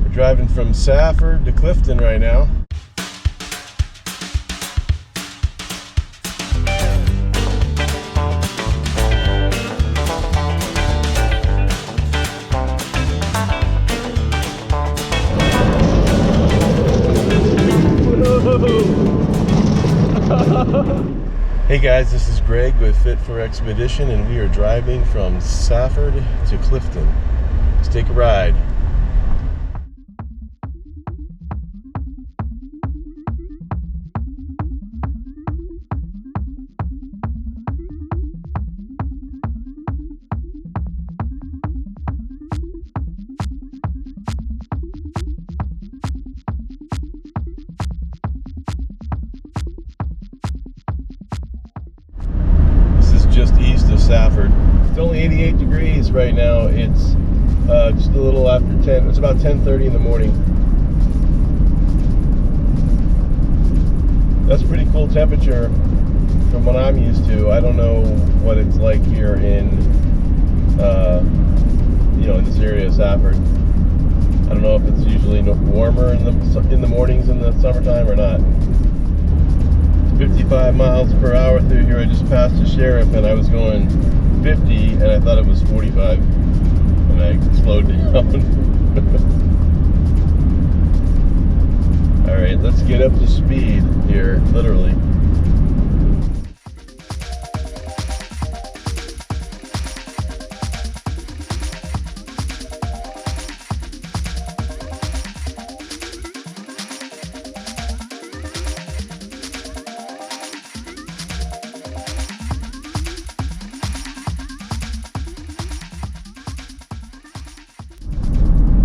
We're driving from Safford to Clifton right now. Hey guys, this is Greg with Fit for Expedition, and we are driving from Safford to Clifton. Let's take a ride. Just east of Safford. It's only 88 degrees right now. It's just a little after 10. It's about 10:30 in the morning. That's a pretty cool temperature from what I'm used to. I don't know what it's like here in in this area of Safford. I don't know if it's usually warmer in the mornings in the summertime or not. 55 miles per hour through here. I just passed a sheriff and I was going 50 and I thought it was 45 and I slowed down. Alright, let's get up to speed here, literally.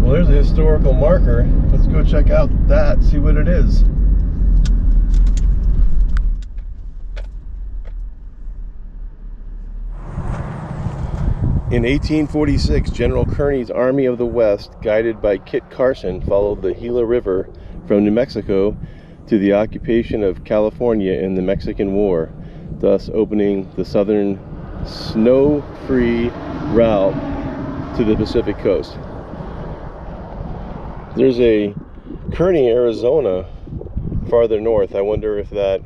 Well, there's a historical marker. Let's go check out that, see what it is. In 1846, General Kearny's Army of the West, guided by Kit Carson, followed the Gila River from New Mexico to the occupation of California in the Mexican War, thus opening the southern snow-free route to the Pacific coast. There's a Kearny, Arizona farther north. I wonder if that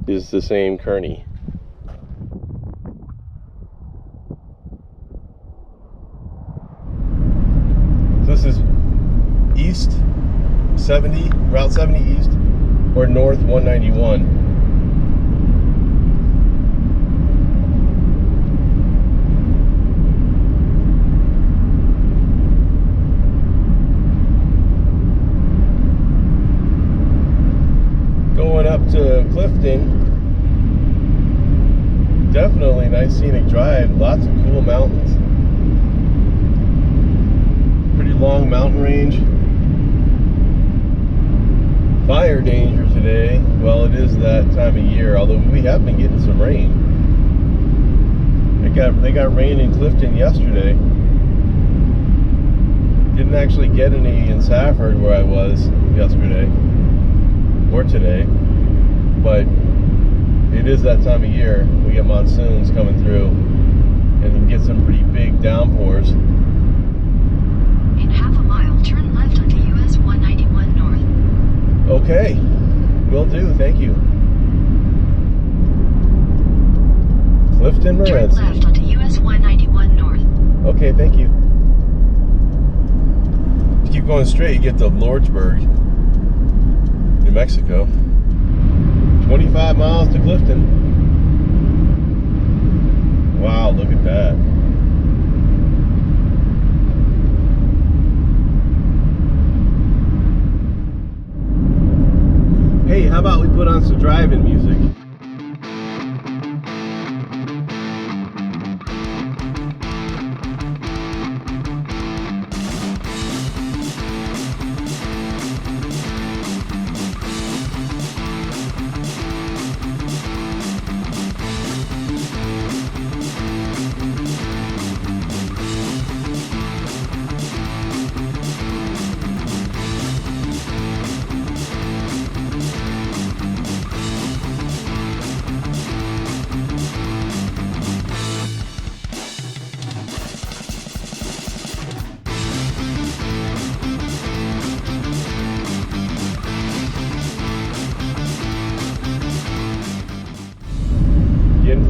is the same Kearny. This is east 70, Route 70 east, or north 191. Going up to Clifton, definitely a nice scenic drive, lots of cool mountains. Pretty long mountain range. Fire danger today. Well, it is that time of year, although we have been getting some rain. They got rain in Clifton yesterday. Didn't actually get any in Safford where I was yesterday or today, but it is that time of year. We get monsoons coming through and we can get some pretty big downpours. In half a mile, turn left onto US 191 North. Okay, will do, thank you. Clifton, Morenci. Turn left onto US 191 North. Okay, thank you. If you keep going straight, you get to Lordsburg, New Mexico. 25 miles to Clifton. Wow, look at that. Hey, how about we put on some driving music?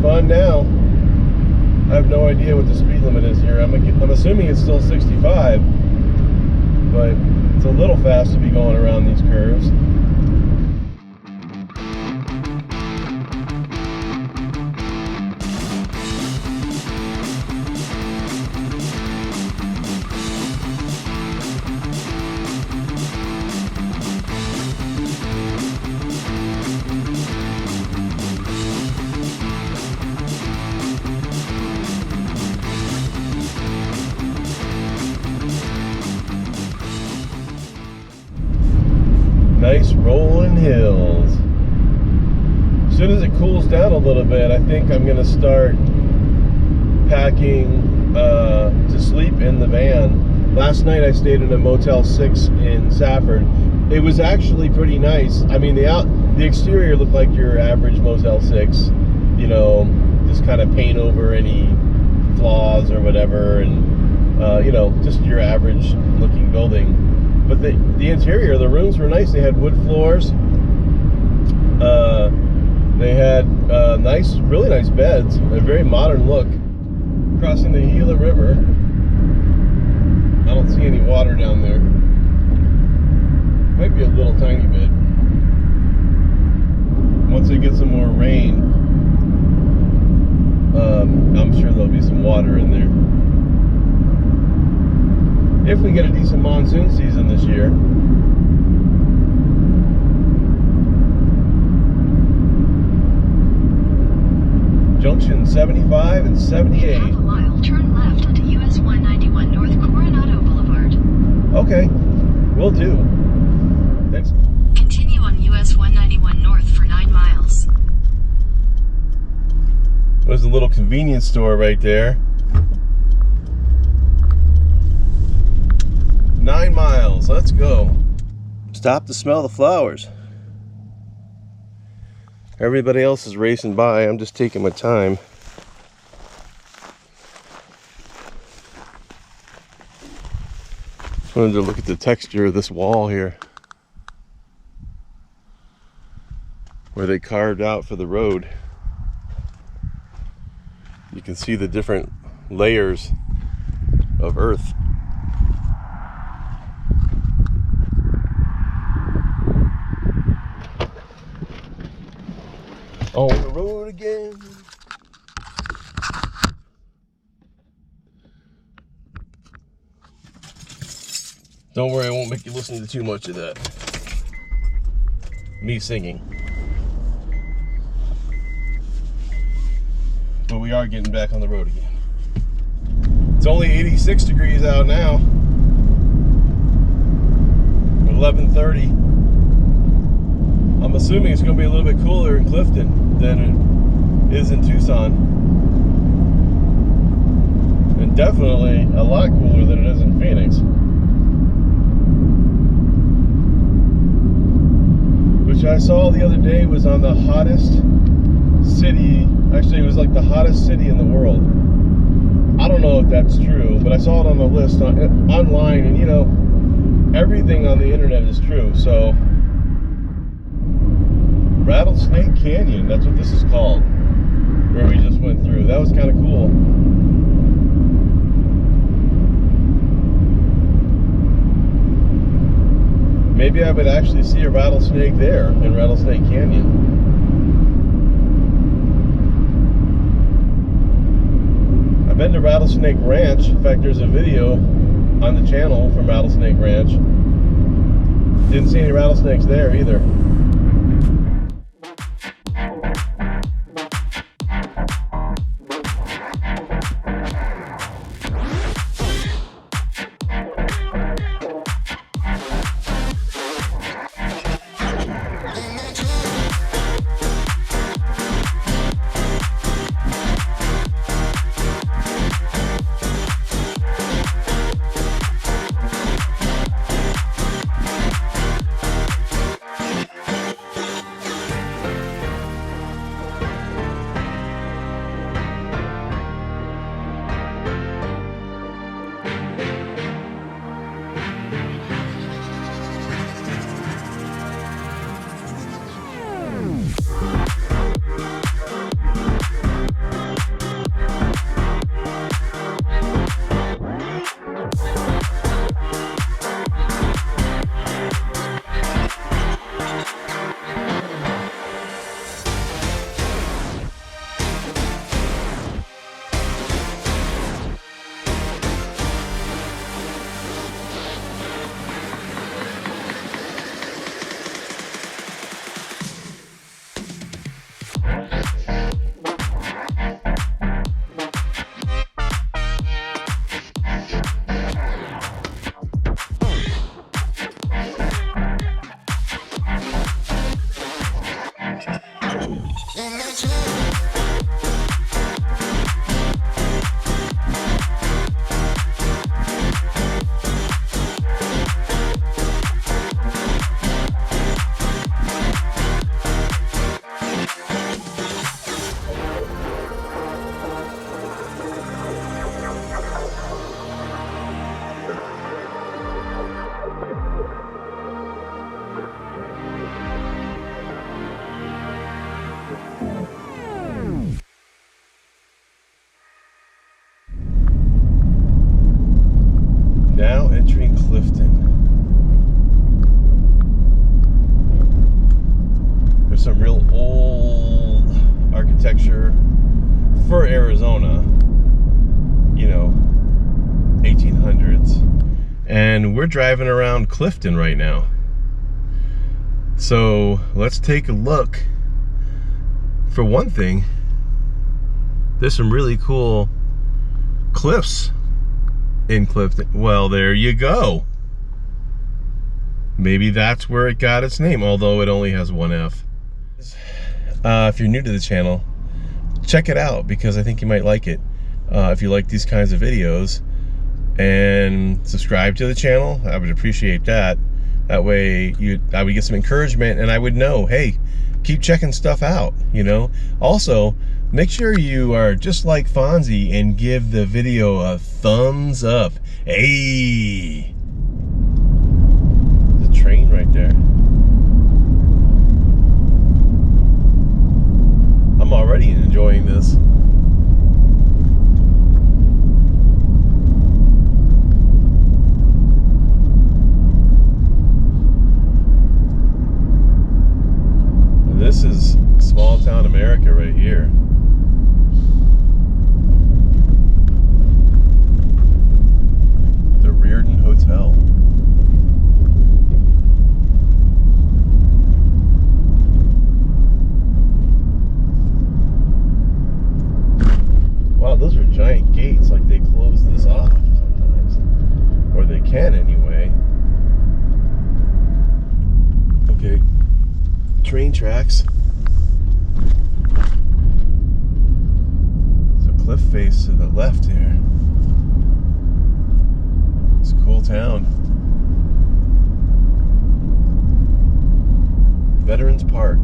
fun now. I have no idea what the speed limit is here. I'm assuming it's still 65, but it's a little fast to be going around these curves. Nice rolling hills. As soon as it cools down a little bit, I think I'm gonna start packing to sleep in the van. Last night I stayed in a Motel 6 in Safford. It was actually pretty nice. I mean, the exterior looked like your average Motel 6, you know, just kind of paint over any flaws or whatever, and you know, just your average looking building. But the interior, the rooms were nice. They had wood floors. They had really nice beds. A very modern look. Crossing the Gila River. I don't see any water down there. Might be a little tiny bit. Once they get some more rain, I'm sure there'll be some water in there. If we get a decent monsoon season this year. Junction 75 and 78. In half a mile, turn left onto US 191 North Coronado Boulevard. Okay, will do. Thanks. Continue on US 191 North for 9 miles. There's a little convenience store right there. 9 miles, let's go. Stop to smell the flowers. Everybody else is racing by. I'm just taking my time. Just wanted to look at the texture of this wall here, where they carved out for the road. You can see the different layers of earth. On the road again. Don't worry, I won't make you listen to too much of that. Me singing. But we are getting back on the road again. It's only 86 degrees out now. 11:30. I'm assuming it's going to be a little bit cooler in Clifton than it is in Tucson. And definitely a lot cooler than it is in Phoenix. Which I saw the other day was on the hottest city. Actually, it was like the hottest city in the world. I don't know if that's true, but I saw it on the list online, and you know, everything on the internet is true. So Rattlesnake Canyon, that's what this is called, where we just went through. That was kind of cool. Maybe I would actually see a rattlesnake there in Rattlesnake Canyon. I've been to Rattlesnake Ranch. In fact, there's a video on the channel from Rattlesnake Ranch. Didn't see any rattlesnakes there either. entering Clifton. There's some real old architecture for Arizona, you know, 1800s. And we're driving around Clifton right now. So let's take a look. For one thing, there's some really cool cliffs in Clifton. Well, there you go. Maybe that's where it got its name, although it only has one F. If you're new to the channel, check it out because I think you might like it. If you like these kinds of videos, and subscribe to the channel, I would appreciate that. That way I would get some encouragement and I would know, hey, keep checking stuff out, you know. Also, make sure you are just like Fonzie and give the video a thumbs up. Hey! There's a train right there. I'm already enjoying this. This is small town America right here. The Reardon Hotel. Wow, those are giant gates, like they close this off sometimes. Or they can anyway. Okay. Train tracks. There's a cliff face to the left here. It's a cool town. Veterans Park.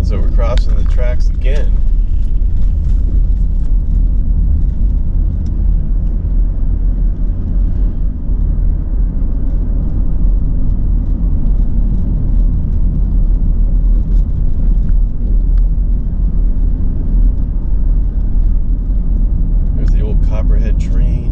So we're crossing the tracks again. Train.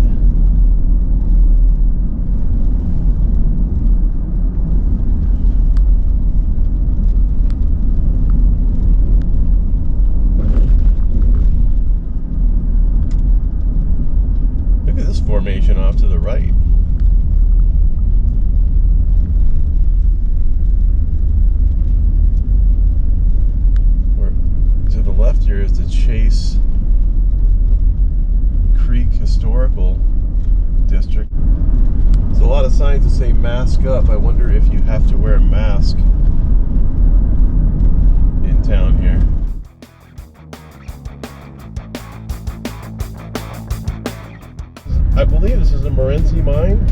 Look at this formation off to the right. Or to the left here is the Chase Creek Historical District. There's a lot of signs that say mask up. I wonder if you have to wear a mask in town here. I believe this is a Morenci Mine.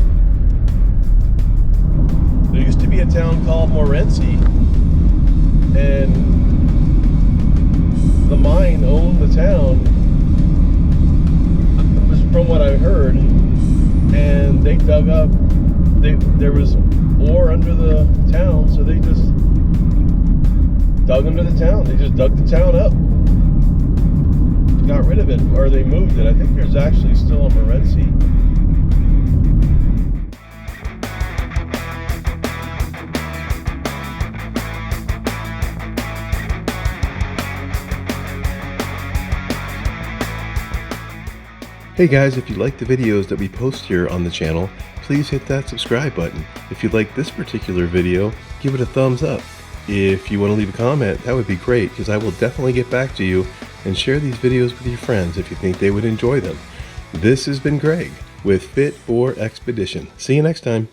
There used to be a town called Morenci, and the mine owned the town, from what I heard, and they dug up, there was ore under the town, so they just dug under the town. They just dug the town up, got rid of it, or they moved it. I think there's actually still a Morenci. Hey guys, if you like the videos that we post here on the channel, please hit that subscribe button. If you like this particular video, give it a thumbs up. If you want to leave a comment, that would be great, because I will definitely get back to you and share these videos with your friends if you think they would enjoy them. This has been Greg with Fit for Expedition. See you next time.